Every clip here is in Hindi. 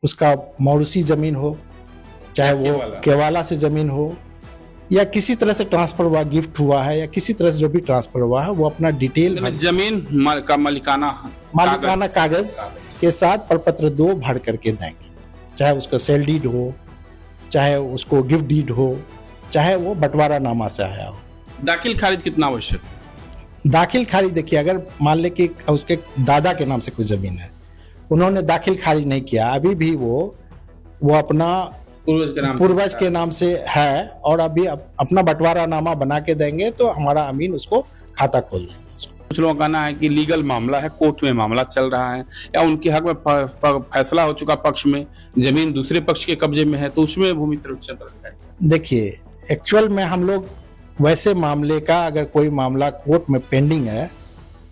उसका मौरूसी जमीन हो, चाहे वो केवाला से जमीन हो, या किसी तरह से ट्रांसफर हुआ, गिफ्ट हुआ है, या किसी तरह से जो भी ट्रांसफर हुआ है, वो अपना डिटेल जमीन का मालिकाना कागज के साथ प्रपत्र 2 भर करके देंगे। चाहे उसका सेल डीड हो, चाहे उसको गिफ्ट डीड हो, चाहे वो बंटवारा नामा से आया हो। दाखिल खारिज कितना आवश्यक? दाखिल खारिज देखिए, अगर मान ले कि उसके दादा के नाम से कोई जमीन है, उन्होंने दाखिल खारिज नहीं किया, अभी भी वो अपना पूर्वज के नाम से है, और अभी अपना बंटवारा नामा बना के देंगे तो हमारा अमीन उसको खाता खोल देंगे उसको। कुछ लोगों का कहना है कि लीगल मामला है, कोर्ट में मामला चल रहा है, या उनके हक में फैसला हो चुका, पक्ष में जमीन दूसरे पक्ष के कब्जे में है, तो उसमें भूमि सर्वेक्षण प्राधिकारी। देखिए, एक्चुअल में हम लोग वैसे मामले का, अगर कोई मामला कोर्ट में पेंडिंग है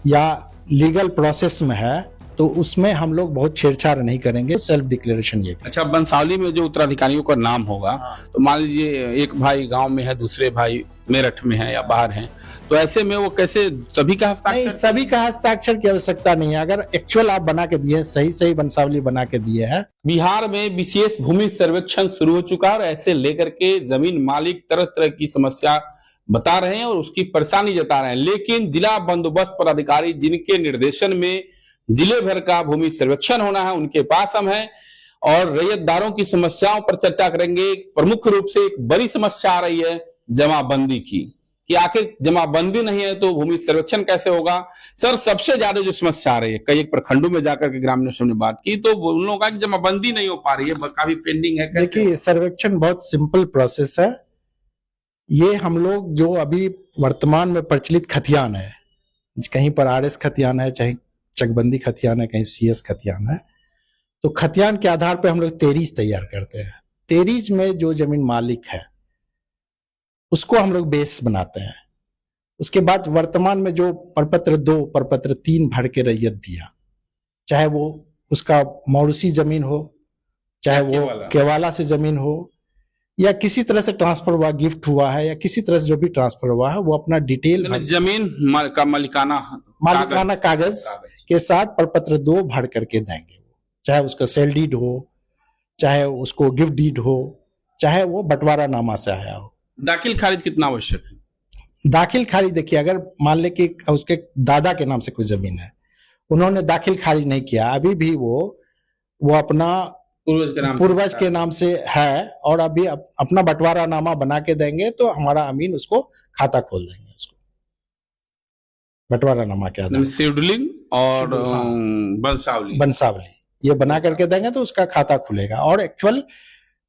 या लीगल प्रोसेस में है, तो उसमें हम लोग बहुत छेड़छाड़ नहीं करेंगे, सेल्फ डिक्लेरेशन ये। अच्छा, बंसावली में जो उत्तराधिकारियों का नाम होगा, तो मान लीजिए एक भाई गांव में है, दूसरे भाई मेरठ में है या बाहर हैं, तो ऐसे में वो कैसे सभी का हस्ताक्षर? नहीं, सभी का हस्ताक्षर की आवश्यकता नहीं है। अगर एक्चुअल आप बना के दिए, सही बंसावली बना के दिए हैं। बिहार में विशेष भूमि सर्वेक्षण शुरू हो चुका है और ऐसे लेकर के जमीन मालिक तरह तरह की समस्या बता रहे हैं और उसकी परेशानी जता रहे हैं, लेकिन जिला बंदोबस्त पदाधिकारी जिनके निर्देशन में जिले भर का भूमि सर्वेक्षण होना है, उनके पास हम हैं और रैयतदारों की समस्याओं पर चर्चा करेंगे। प्रमुख रूप से एक बड़ी समस्या आ रही है जमाबंदी की, कि आखिर जमाबंदी नहीं है तो भूमि सर्वेक्षण कैसे होगा। सर, सबसे ज्यादा जो समस्या आ रही है, कई प्रखंडों में जाकर के ग्रामीणों से हमने बात की, तो उन लोगों का जमाबंदी नहीं हो पा रही है, काफी पेंडिंग है। देखिए, सर्वेक्षण बहुत सिंपल प्रोसेस है। ये हम लोग जो अभी वर्तमान में प्रचलित खतियान है, कहीं पर RS खतियान है, चाहे चकबंदी खतियान है, कहीं CS खतियान है, तो खतियान के आधार पर हम लोग 13 तैयार करते हैं। 13 में जो जमीन मालिक है उसको हम लोग बेस बनाते हैं। उसके बाद वर्तमान में जो प्रपत्र 2, प्रपत्र 3 भर के रैयत दिया, चाहे वो उसका मौरूसी जमीन हो, चाहे वो केवाला से जमीन हो, या किसी तरह से ट्रांसफर हुआ, गिफ्ट हुआ है, या किसी तरह से जो भी ट्रांसफर हुआ है, वो अपना डिटेल जमीन का मालिकाना कागज के साथ प्रपत्र 2 भर करके देंगे। चाहे उसका सेल डीड हो, चाहे उसको गिफ्ट डीड हो, चाहे वो बंटवारा नामा से आया हो। दाखिल खारिज कितना आवश्यक है? दाखिल खारिज देखिए, अगर मान ले कि उसके दादा के नाम से कोई जमीन है, उन्होंने दाखिल खारिज नहीं किया, अभी भी वो अपना पूर्वज के नाम से है, और अभी अपना बंटवारा नामा बना के देंगे तो हमारा अमीन उसको खाता खोल देंगे। उसको बंटवारा नामा के आधार, शेड्यूलिंग और बंसावली ये बना करके देंगे तो उसका खाता खुलेगा। और एक्चुअल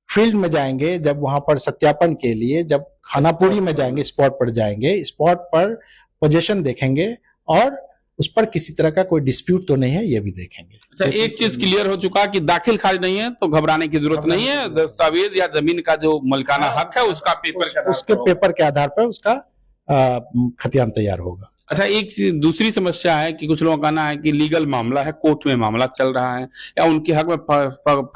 फील्ड में जाएंगे, जब वहां पर सत्यापन के लिए, जब खानापुरी में जाएंगे, स्पॉट पर जाएंगे, स्पॉट पर पोजीशन देखेंगे और उस पर किसी तरह का कोई डिस्प्यूट तो नहीं है, ये भी देखेंगे। अच्छा, एक चीज क्लियर हो चुका कि दाखिल खारिज नहीं है तो घबराने की जरूरत नहीं है। दस्तावेज या जमीन का जो मलिकाना हक है उसका उसके पेपर के आधार पर उसका खतियान तैयार होगा। अच्छा, एक दूसरी समस्या है कि कुछ लोगों का कहना है कि लीगल मामला है, कोर्ट में मामला चल रहा है, या उनके हक में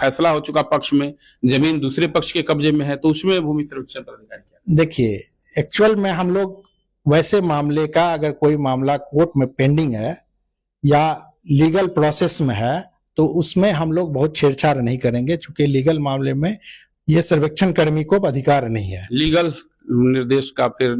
फैसला हो चुका, पक्ष में जमीन दूसरे पक्ष के कब्जे में है, तो उसमें भूमि सर्वेक्षण प्राधिकारी। देखिए, एक्चुअल में हम लोग वैसे मामले का, अगर कोई मामला कोर्ट में पेंडिंग है या लीगल प्रोसेस में है, तो उसमें हम लोग बहुत छेड़छाड़ नहीं करेंगे, चूंकि लीगल मामले में ये सर्वेक्षण कर्मी को अधिकार नहीं है। लीगल निर्देश का फिर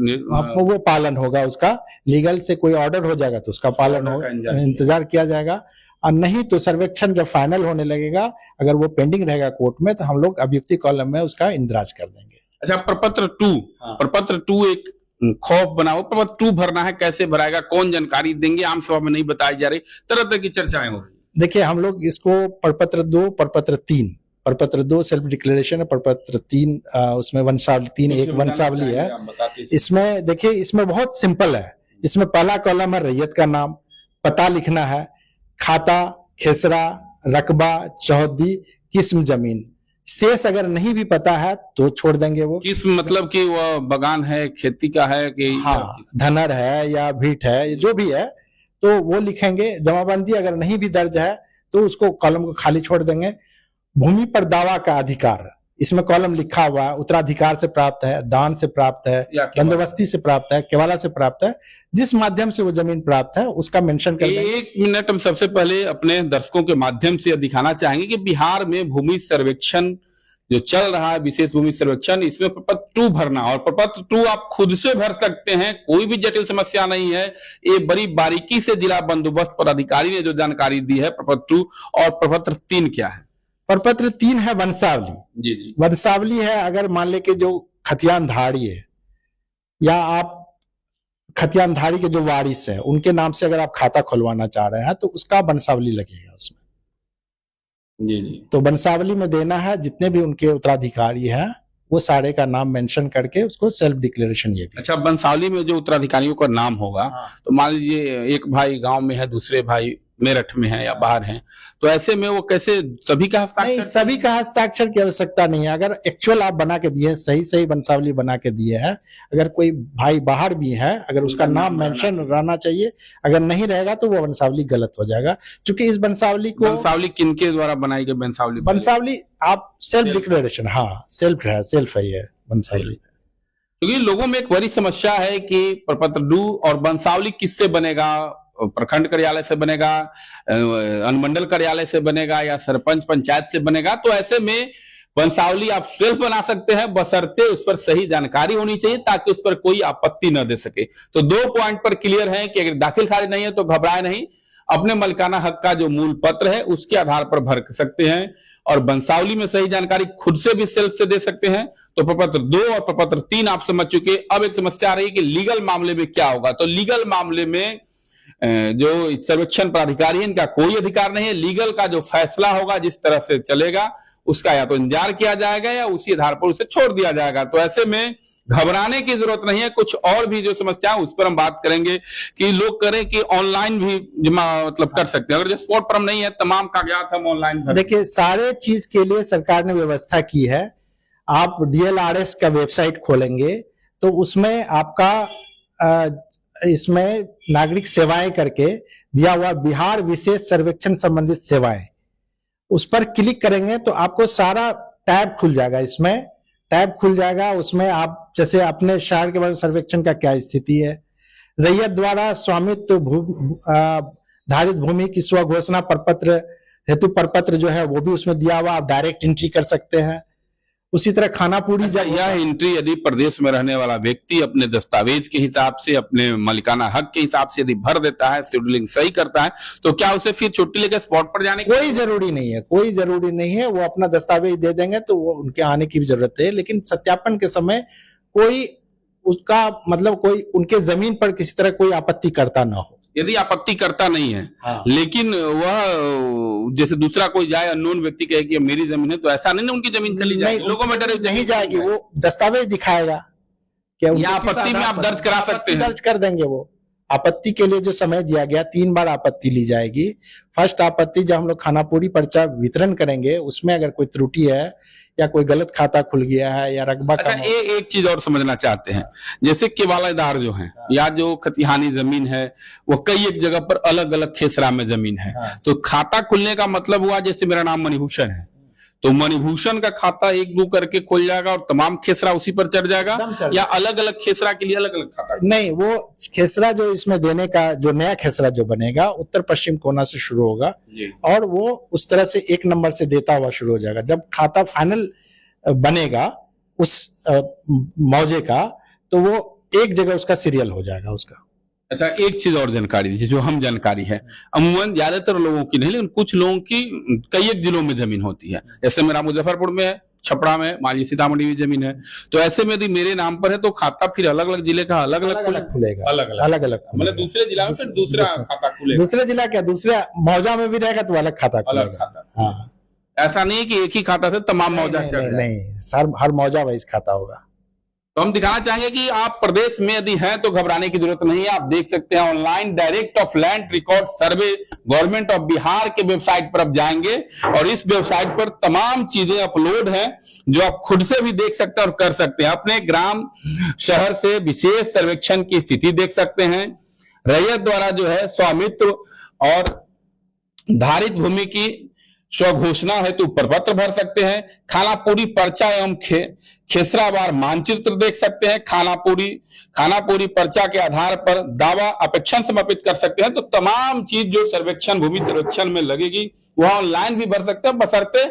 वो पालन होगा, उसका लीगल से कोई ऑर्डर हो जाएगा तो उसका पालन होगा, इंतजार किया जाएगा, और नहीं तो सर्वेक्षण जब फाइनल होने लगेगा, अगर वो पेंडिंग रहेगा कोर्ट में, तो हम लोग अभियुक्ति कॉलम में उसका इंदराज कर देंगे। अच्छा, प्रपत्र 2 एक खौफ बनाओ, प्रपत्र 2 भरना है, कैसे भराएगा, कौन जानकारी देंगे, आम सभा में नहीं बताई जा रही, तरह तरह की चर्चाएं हो रही। देखिए, हम लोग इसको प्रपत्र 2, प्रपत्र 2 सेल्फ डिक्लेरेशन है, प्रपत्र 3 उसमें वंशावली 3 एक वंशावली है। इसमें देखिए, इसमें बहुत सिंपल है। इसमें पहला कॉलम है रैयत का नाम, पता लिखना है, खाता, खेसरा, रकबा, चौहद्दी, किस्म जमीन। शेष अगर नहीं भी पता है तो छोड़ देंगे। वो किस्म मतलब कि वो बगान है, खेती का है कि धनर है या भीट है, जो भी है तो वो लिखेंगे। जमाबंदी अगर नहीं भी दर्ज है तो उसको कॉलम को खाली छोड़ देंगे। भूमि पर दावा का अधिकार, इसमें कॉलम लिखा हुआ है, उत्तराधिकार से प्राप्त है, दान से प्राप्त है, या केवल- बंदोबस्ती से प्राप्त है, केवाला से प्राप्त है, जिस माध्यम से वो जमीन प्राप्त है उसका मेंशन कर देंगे। 1 मिनट हम सबसे पहले अपने दर्शकों के माध्यम से दिखाना चाहेंगे कि बिहार में भूमि सर्वेक्षण जो चल रहा है, विशेष भूमि सर्वेक्षण, इसमें प्रपत्र 2 भरना, और प्रपत्र 2 आप खुद से भर सकते हैं, कोई भी जटिल समस्या नहीं है। ये बड़ी बारीकी से जिला बंदोबस्त पदाधिकारी ने जो जानकारी दी है प्रपत्र 2। और प्रपत्र 3 क्या है? प्रपत्र 3 है वंशावली। जी जी। वंशावली है, अगर मान ले के जो खतियानधारी है या आप खतियानधारी के जो वारिस है उनके नाम से अगर आप खाता खुलवाना चाह रहे हैं तो उसका वंशावली लगेगा उसमें। जी जी। तो वंशावली में देना है, जितने भी उनके उत्तराधिकारी हैं वो सारे का नाम मेंशन करके उसको सेल्फ डिक्लेरेशन ये भी। अच्छा, वंशावली में जो उत्तराधिकारियों का नाम होगा, हाँ। तो मान लीजिए एक भाई गांव में है, दूसरे भाई मेरठ में है या बाहर है, तो ऐसे में वो कैसे सभी का नहीं, हस्ताक्षर? सभी का हस्ताक्षर की आवश्यकता नहीं है। अगर एक्चुअल आप बना के दिए, सही सही वंशावली बना के दिए हैं, अगर कोई भाई बाहर भी है, अगर उसका नाम मेंशन रहना चाहिए, अगर नहीं रहेगा तो वो वंशावली गलत हो जाएगा। क्योंकि इस वंशावली को, वंशावली किनके द्वारा बनाई गई वंशावली? वंशावली आप सेल्फ डिक्लेरेशन, हाँ सेल्फ है ये वंशावली। क्योंकि लोगों में एक बड़ी समस्या है कि प्रपत्र 2 और वंशावली किससे बनेगा? प्रखंड कार्यालय से बनेगा, अनुमंडल कार्यालय से बनेगा, या सरपंच पंचायत से बनेगा? तो ऐसे में वंशावली आप सेल्फ बना सकते हैं, बशर्ते उस पर सही जानकारी होनी चाहिए ताकि उस पर कोई आपत्ति न दे सके। तो 2 पॉइंट पर क्लियर है कि अगर दाखिल खारिज नहीं है तो घबराए नहीं, अपने मलिकाना हक का जो मूल पत्र है उसके आधार पर भर सकते हैं, और वंशावली में सही जानकारी खुद से भी सेल्फ से दे सकते हैं। तो प्रपत्र 2 और प्रपत्र 3 आप समझ चुके। अब एक समस्या आ रही है कि लीगल मामले में क्या होगा। तो लीगल मामले में जो सर्वेक्षण पदाधिकारी है इनका कोई अधिकार नहीं है। लीगल का जो फैसला होगा, जिस तरह से चलेगा, उसका या तो इंतजार किया जाएगा या उसी आधार पर उसे छोड़ दिया जाएगा। तो ऐसे में घबराने की जरूरत नहीं है। कुछ और भी जो समस्या है उस पर हम बात करेंगे कि लोग करें कि ऑनलाइन भी जमा मतलब कर सकते हैं, अगर जो स्पॉट पर हम नहीं है, तमाम कागजात हम ऑनलाइन। देखिए, सारे चीज के लिए सरकार ने व्यवस्था की है। आप DLRS का वेबसाइट खोलेंगे तो उसमें आपका इसमें नागरिक सेवाएं करके दिया हुआ बिहार विशेष सर्वेक्षण संबंधित सेवाएं, उस पर क्लिक करेंगे तो आपको सारा टैब खुल जाएगा। इसमें टैब खुल जाएगा, उसमें आप जैसे अपने शहर के बारे में सर्वेक्षण का क्या स्थिति है, रैयत द्वारा स्वामित्व धारित भूमि की स्व घोषणा प्रपत्र हेतु प्रपत्र जो है वो भी उसमें दिया हुआ, आप डायरेक्ट एंट्री कर सकते हैं। उसी तरह खानापुरी यह एंट्री यदि प्रदेश में रहने वाला व्यक्ति अपने दस्तावेज के हिसाब से, अपने मालिकाना हक के हिसाब से यदि भर देता है, शेड्यूलिंग सही करता है, तो क्या उसे फिर छुट्टी लेकर स्पॉट पर जाने की कोई जरूरी नहीं है? कोई जरूरी नहीं है। वो अपना दस्तावेज दे देंगे तो वो उनके आने की भी जरूरत है, लेकिन सत्यापन के समय कोई उसका मतलब कोई उनके जमीन पर किसी तरह कोई आपत्ति करता ना हो। यदि आपत्ति करता नहीं है, हाँ। लेकिन वह जैसे दूसरा कोई जाए, अननोन व्यक्ति कहे कि मेरी जमीन है, तो ऐसा नहीं ना उनकी जमीन चली जाएगी, लोगों में डर नहीं जाएगी। वो दस्तावेज दिखाएगा क्या, या आपत्ति में आप दर्ज करा सकते हैं, दर्ज कर देंगे। वो आपत्ति के लिए जो समय दिया गया, 3 बार आपत्ति ली जाएगी। फर्स्ट आपत्ति जब हम लोग खानापुरी पर्चा वितरण करेंगे, उसमें अगर कोई त्रुटि है या कोई गलत खाता खुल गया है या रकबा अच्छा, एक चीज और समझना चाहते हैं, जैसे केवालादार जो हैं या जो खतिहानी जमीन है, वो कई एक जगह पर अलग अलग खेसरा में जमीन है। तो खाता खुलने का मतलब हुआ, जैसे मेरा नाम मणिभूषण है, तो मणिभूषण का खाता 1-2 करके खुल जाएगा और तमाम खेसरा उसी पर चढ़ जाएगा, या अलग अलग खेसरा के लिए अलग अलग खाता? नहीं, वो खेसरा जो इसमें देने का जो नया खेसरा जो बनेगा, उत्तर पश्चिम कोना से शुरू होगा और वो उस तरह से 1 नंबर से देता हुआ शुरू हो जाएगा। जब खाता फाइनल बनेगा उस मौजे का, तो वो एक जगह उसका सीरियल हो जाएगा उसका। अच्छा, एक चीज और जानकारी दीजिए जो हम जानकारी है, अमूमन ज्यादातर लोगों की नहीं, लेकिन कुछ लोगों की कई एक जिलों में जमीन होती है। जैसे मेरा मुजफ्फरपुर में है, छपरा में, मान सीतामढ़ी में जमीन है, तो ऐसे में यदि मेरे नाम पर है तो खाता फिर अलग अलग जिले का अलग अलग खुलेगा। अलग अलग मतलब दूसरे जिला में फिर दूसरा खाता खुलेगा। दूसरे जिला क्या, दूसरे मौजा में भी रहेगा तो अलग खाता खुलेगा। हाँ, ऐसा नहीं कि एक ही खाता से तमाम मौजा चढ़ जाए। नहीं, हर मौजा वाइज खाता होगा। तो हम दिखाना चाहेंगे कि आप प्रदेश में यदि हैं तो घबराने की जरूरत नहीं है। आप देख सकते हैं online direct of land record survey government of Bihar के वेबसाइट पर आप जाएंगे और इस वेबसाइट पर तमाम चीजें अपलोड हैं जो आप खुद से भी देख सकते हैं और कर सकते हैं। अपने ग्राम शहर से विशेष सर्वेक्षण की स्थिति देख सकते हैं, रैयत द्वारा जो है स्वामित्व और धारित भूमि की स्वघोषणा है तो प्रपत्र भर सकते हैं, खानापुरी पर्चा एवं खेसरावार मानचित्र देख सकते हैं, खानापुरी पर्चा के आधार पर दावा अपेक्षण समर्पित कर सकते हैं। तो तमाम चीज जो सर्वेक्षण भूमि सर्वेक्षण में लगेगी वह ऑनलाइन भी भर सकते हैं, बशर्ते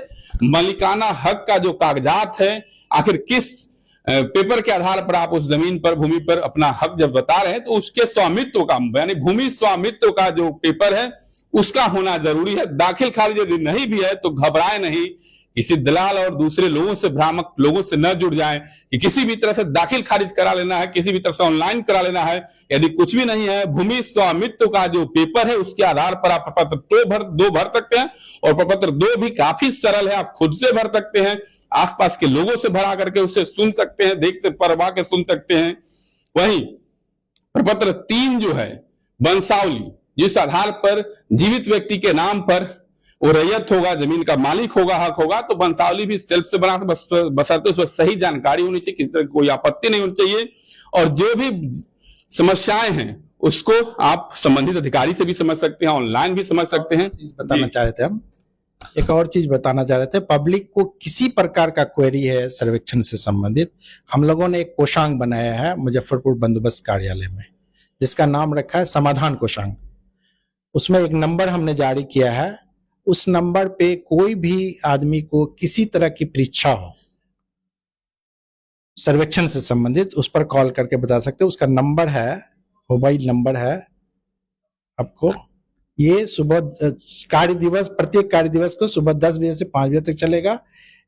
मालिकाना हक का जो कागजात है, आखिर किस पेपर के आधार पर आप उस जमीन पर भूमि पर अपना हक जब बता रहे हैं तो उसके स्वामित्व का यानी भूमि स्वामित्व का जो पेपर है उसका होना जरूरी है। दाखिल खारिज यदि नहीं भी है तो घबराए नहीं, किसी दलाल और दूसरे लोगों से भ्रामक लोगों से न जुड़ जाएं कि किसी भी तरह से दाखिल खारिज करा लेना है, किसी भी तरह से ऑनलाइन करा लेना है। यदि कुछ भी नहीं है, भूमि स्वामित्व का जो पेपर है उसके आधार पर आप प्रपत्र दो भर सकते हैं, और प्रपत्र 2 भी काफी सरल है, आप खुद से भर सकते हैं, आसपास के लोगों से भरा करके उसे सुन सकते हैं, देख से परवा के सुन सकते हैं। वहीं प्रपत्र 3 जो है वंशावली, जिस आधार पर जीवित व्यक्ति के नाम पर वो रैयत होगा, जमीन का मालिक होगा, हक होगा, तो वंशावली भी सेल्फ से बना, बशर्ते उसमें सही जानकारी होनी चाहिए, किसी तरह की कोई आपत्ति नहीं होनी चाहिए, और जो भी समस्याएं हैं उसको आप संबंधित अधिकारी से भी समझ सकते हैं, ऑनलाइन भी समझ सकते हैं। बताना चाह रहे थे हम, एक और चीज बताना चाह रहे थे, पब्लिक को किसी प्रकार का क्वेरी है सर्वेक्षण से संबंधित, हम लोगों ने एक कोषांग बनाया है मुजफ्फरपुर बंदोबस्त कार्यालय में, जिसका नाम रखा है समाधान कोषांग। उसमें एक नंबर हमने जारी किया है, उस नंबर पे कोई भी आदमी को किसी तरह की परीक्षा हो सर्वेक्षण से संबंधित, उस पर कॉल करके बता सकते हो। उसका नंबर है, मोबाइल नंबर है आपको, ये सुबह प्रत्येक कार्य दिवस को सुबह 10 बजे से 5 बजे तक चलेगा।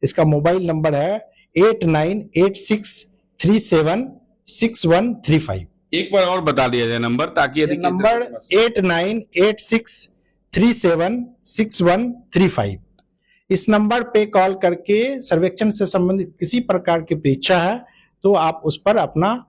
इसका मोबाइल नंबर है 8986376135। एक बार और बता दिया जाए नंबर, ताकि यदि नंबर 8986376135। इस नंबर पे कॉल करके सर्वेक्षण से संबंधित किसी प्रकार की परीक्षा है तो आप उस पर अपना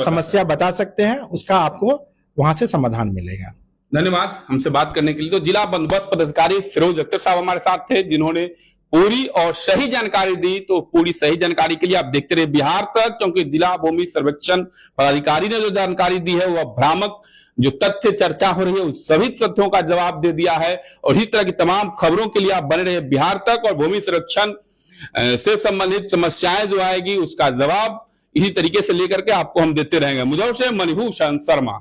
समस्या बता सकते हैं, उसका आपको वहां से समाधान मिलेगा। धन्यवाद हमसे बात करने के लिए। तो जिला बंदोबस्त पदाधिकारी फिरोज अख्तर साहब हमारे साथ थे, जिन्होंने पूरी और सही जानकारी दी। तो पूरी सही जानकारी के लिए आप देखते रहे बिहार तक, क्योंकि जिला भूमि सर्वेक्षण पदाधिकारी ने जो जानकारी दी है वह भ्रामक जो तथ्य चर्चा हो रही है उस सभी तथ्यों का जवाब दे दिया है। और इस तरह की तमाम खबरों के लिए आप बने रहे बिहार तक, और भूमि संरक्षण से संबंधित समस्याएं जो आएगी उसका जवाब इसी तरीके से लेकर के आपको हम देते रहेंगे। मुझे मणिभूषण शर्मा।